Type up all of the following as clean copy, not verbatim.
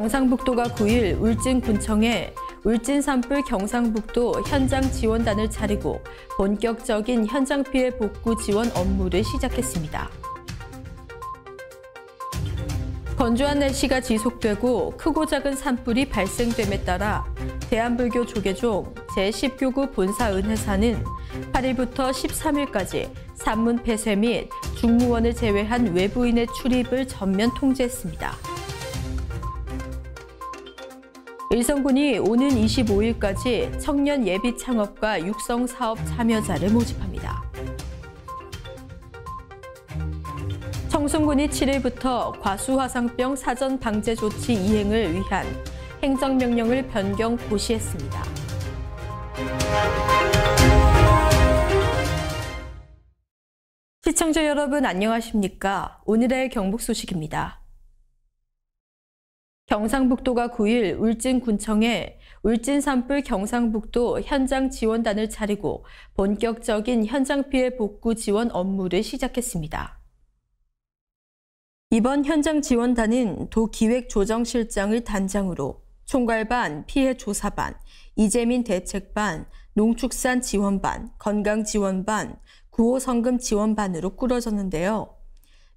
경상북도가 9일 울진군청에 울진 산불 경상북도 현장 지원단을 차리고 본격적인 현장 피해 복구 지원 업무를 시작했습니다. 건조한 날씨가 지속되고 크고 작은 산불이 발생됨에 따라 대한불교 조계종 제10교구 본사 은혜사는 8일부터 13일까지 산문 폐쇄 및 중무원을 제외한 외부인의 출입을 전면 통제했습니다. 일성군이 오는 25일까지 청년 예비 창업과 육성 사업 참여자를 모집합니다. 청송군이 7일부터 과수화상병 사전 방제 조치 이행을 위한 행정명령을 변경 고시했습니다. 시청자 여러분 안녕하십니까? 오늘의 경북 소식입니다. 경상북도가 9일 울진군청에 울진 산불 경상북도 현장 지원단을 차리고 본격적인 현장 피해 복구 지원 업무를 시작했습니다. 이번 현장 지원단은 도기획조정실장을 단장으로 총괄반, 피해조사반, 이재민 대책반, 농축산 지원반, 건강지원반, 구호성금 지원반으로 꾸려졌는데요.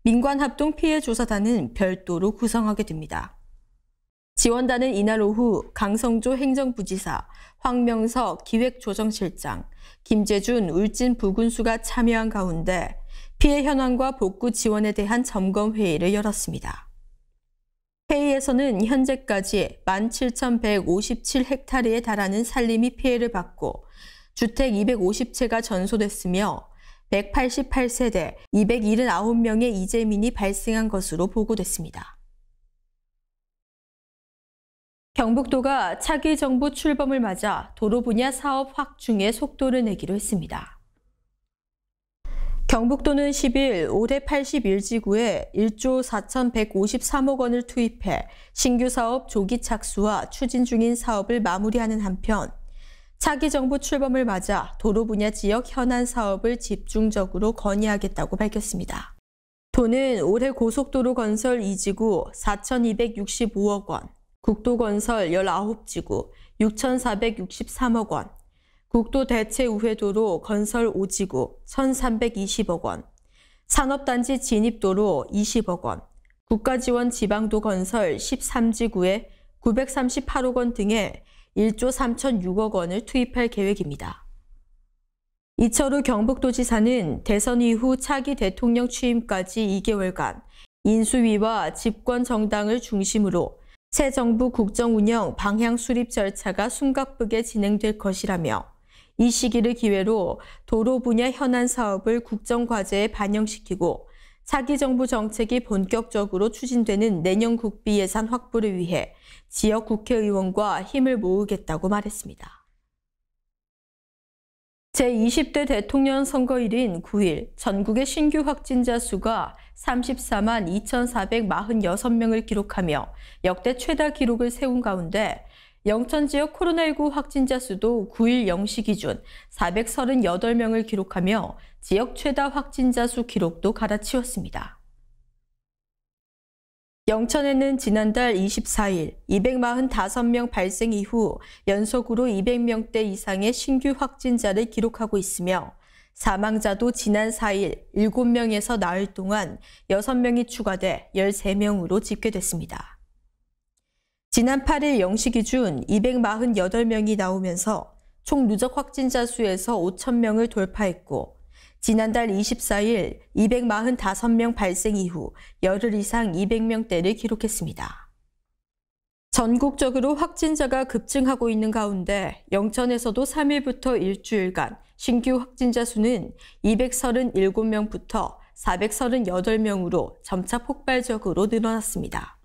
민관합동 피해조사단은 별도로 구성하게 됩니다. 지원단은 이날 오후 강성조 행정부지사, 황명석 기획조정실장, 김재준 울진 부군수가 참여한 가운데 피해 현황과 복구 지원에 대한 점검 회의를 열었습니다. 회의에서는 현재까지 17,157헥타르에 달하는 산림이 피해를 받고 주택 250채가 전소됐으며 188세대 279명의 이재민이 발생한 것으로 보고됐습니다. 경북도가 차기 정부 출범을 맞아 도로 분야 사업 확충에 속도를 내기로 했습니다. 경북도는 10일 올해 81지구에 1조 4,153억 원을 투입해 신규 사업 조기 착수와 추진 중인 사업을 마무리하는 한편 차기 정부 출범을 맞아 도로 분야 지역 현안 사업을 집중적으로 건의하겠다고 밝혔습니다. 도는 올해 고속도로 건설 2지구 4,265억 원, 국도건설 19지구 6,463억 원, 국도대체우회도로 건설 5지구 1,320억 원, 산업단지 진입도로 20억 원, 국가지원 지방도 건설 13지구에 938억 원 등의 1조 3,006억 원을 투입할 계획입니다. 이철우 경북도지사는 대선 이후 차기 대통령 취임까지 2개월간 인수위와 집권 정당을 중심으로 새 정부 국정운영 방향 수립 절차가 숨가쁘게 진행될 것이라며 이 시기를 기회로 도로 분야 현안 사업을 국정과제에 반영시키고 차기 정부 정책이 본격적으로 추진되는 내년 국비 예산 확보를 위해 지역 국회의원과 힘을 모으겠다고 말했습니다. 제20대 대통령 선거일인 9일 전국의 신규 확진자 수가 34만 2,446명을 기록하며 역대 최다 기록을 세운 가운데 영천 지역 코로나19 확진자 수도 9일 0시 기준 438명을 기록하며 지역 최다 확진자 수 기록도 갈아치웠습니다. 영천에는 지난달 24일 245명 발생 이후 연속으로 200명대 이상의 신규 확진자를 기록하고 있으며 사망자도 지난 4일 7명에서 나흘 동안 6명이 추가돼 13명으로 집계됐습니다. 지난 8일 0시 기준 248명이 나오면서 총 누적 확진자 수에서 5,000명을 돌파했고 지난달 24일 245명 발생 이후 열흘 이상 200명대를 기록했습니다. 전국적으로 확진자가 급증하고 있는 가운데 영천에서도 3일부터 일주일간 신규 확진자 수는 237명부터 438명으로 점차 폭발적으로 늘어났습니다.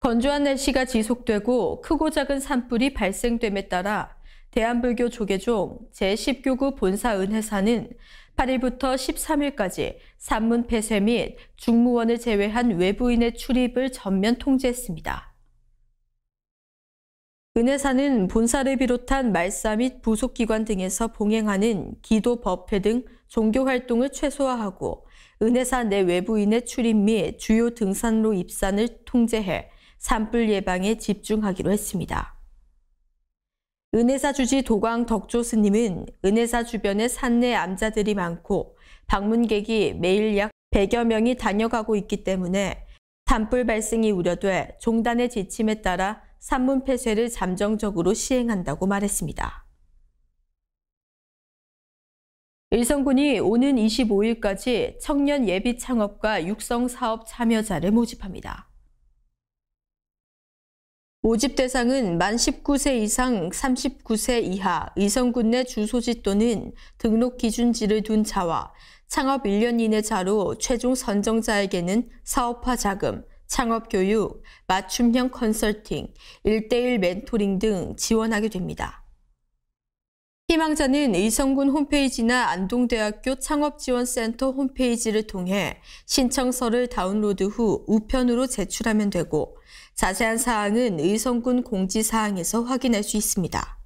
건조한 날씨가 지속되고 크고 작은 산불이 발생됨에 따라 대한불교 조계종 제10교구 본사 은혜사는 8일부터 13일까지 산문 폐쇄 및 중무원을 제외한 외부인의 출입을 전면 통제했습니다. 은혜사는 본사를 비롯한 말사 및 부속기관 등에서 봉행하는 기도, 법회 등 종교활동을 최소화하고 은혜사 내 외부인의 출입 및 주요 등산로 입산을 통제해 산불 예방에 집중하기로 했습니다. 은혜사 주지 도광 덕조 스님은 은혜사 주변에 산내 암자들이 많고 방문객이 매일 약 100여 명이 다녀가고 있기 때문에 산불 발생이 우려돼 종단의 지침에 따라 산문 폐쇄를 잠정적으로 시행한다고 말했습니다. 의성군이 오는 25일까지 청년 예비 창업과 육성 사업 참여자를 모집합니다. 모집 대상은 만 19세 이상 39세 이하 의성군 내 주소지 또는 등록 기준지를 둔 자와 창업 1년 이내 자로 최종 선정자에게는 사업화 자금, 창업 교육, 맞춤형 컨설팅, 1:1 멘토링 등 지원하게 됩니다. 희망자는 의성군 홈페이지나 안동대학교 창업지원센터 홈페이지를 통해 신청서를 다운로드 후 우편으로 제출하면 되고 자세한 사항은 의성군 공지사항에서 확인할 수 있습니다.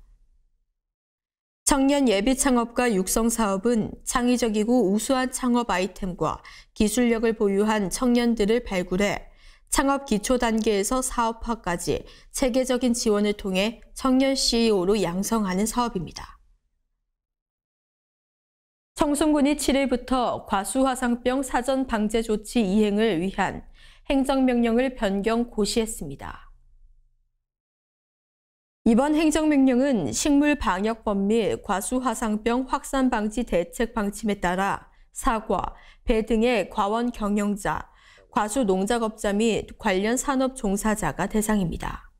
청년 예비 창업과 육성 사업은 창의적이고 우수한 창업 아이템과 기술력을 보유한 청년들을 발굴해 창업 기초 단계에서 사업화까지 체계적인 지원을 통해 청년 CEO로 양성하는 사업입니다. 청송군이 7일부터 과수화상병 사전 방제 조치 이행을 위한 행정명령을 변경 고시했습니다. 이번 행정명령은 식물방역법 및 과수화상병 확산 방지 대책 방침에 따라 사과, 배 등의 과원 경영자, 과수 농작업자 및 관련 산업 종사자가 대상입니다.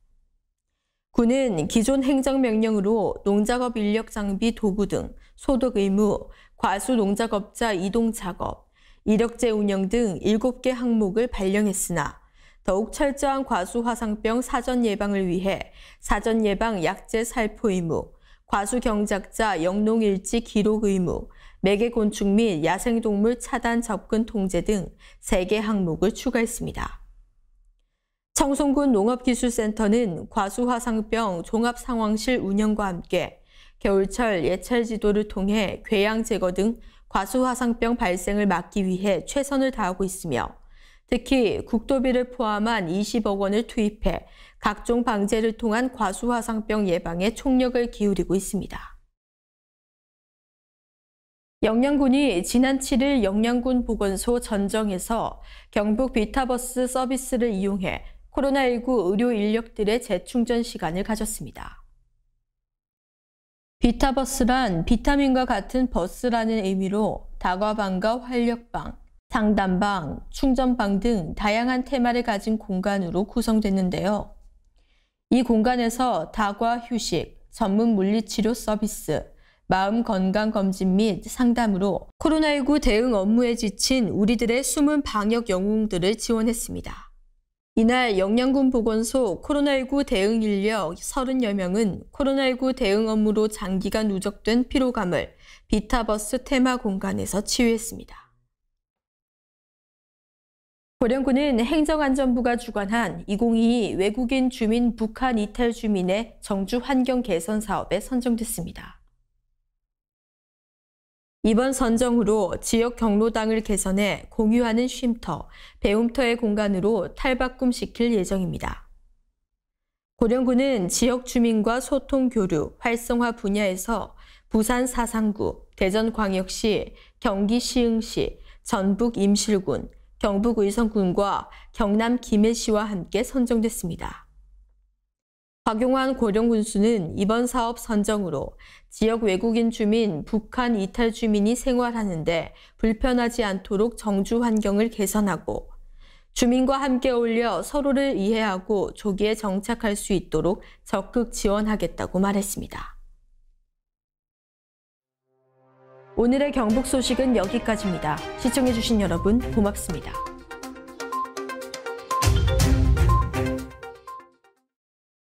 군은 기존 행정명령으로 농작업 인력 장비 도구 등 소독 의무, 과수 농작업자 이동 작업, 이력제 운영 등 7개 항목을 발령했으나 더욱 철저한 과수화상병 사전 예방을 위해 사전 예방 약제 살포 의무, 과수 경작자 영농일지 기록 의무, 매개곤충 및 야생동물 차단 접근 통제 등 3개 항목을 추가했습니다. 청송군 농업기술센터는 과수화상병 종합상황실 운영과 함께 겨울철 예찰 지도를 통해 궤양 제거 등 과수화상병 발생을 막기 위해 최선을 다하고 있으며 특히 국도비를 포함한 20억 원을 투입해 각종 방제를 통한 과수화상병 예방에 총력을 기울이고 있습니다. 영양군이 지난 7일 영양군 보건소 전정에서 경북 비타버스 서비스를 이용해 코로나19 의료 인력들의 재충전 시간을 가졌습니다. 비타버스란 비타민과 같은 버스라는 의미로 다과방과 활력방, 상담방, 충전방 등 다양한 테마를 가진 공간으로 구성됐는데요. 이 공간에서 다과 휴식, 전문 물리치료 서비스, 마음 건강 검진 및 상담으로 코로나19 대응 업무에 지친 우리들의 숨은 방역 영웅들을 지원했습니다. 이날 영양군 보건소 코로나19 대응 인력 30여 명은 코로나19 대응 업무로 장기간 누적된 피로감을 비타버스 테마 공간에서 치유했습니다. 고령군은 행정안전부가 주관한 2022 외국인 주민 북한 이탈 주민의 정주 환경 개선 사업에 선정됐습니다. 이번 선정으로 지역 경로당을 개선해 공유하는 쉼터, 배움터의 공간으로 탈바꿈시킬 예정입니다. 고령군은 지역 주민과 소통 교류, 활성화 분야에서 부산 사상구, 대전광역시, 경기 시흥시, 전북 임실군, 경북 의성군과 경남 김해시와 함께 선정됐습니다. 박용환 고령군수는 이번 사업 선정으로 지역 외국인 주민, 북한 이탈 주민이 생활하는데 불편하지 않도록 정주 환경을 개선하고 주민과 함께 어울려 서로를 이해하고 조기에 정착할 수 있도록 적극 지원하겠다고 말했습니다. 오늘의 경북 소식은 여기까지입니다. 시청해주신 여러분 고맙습니다.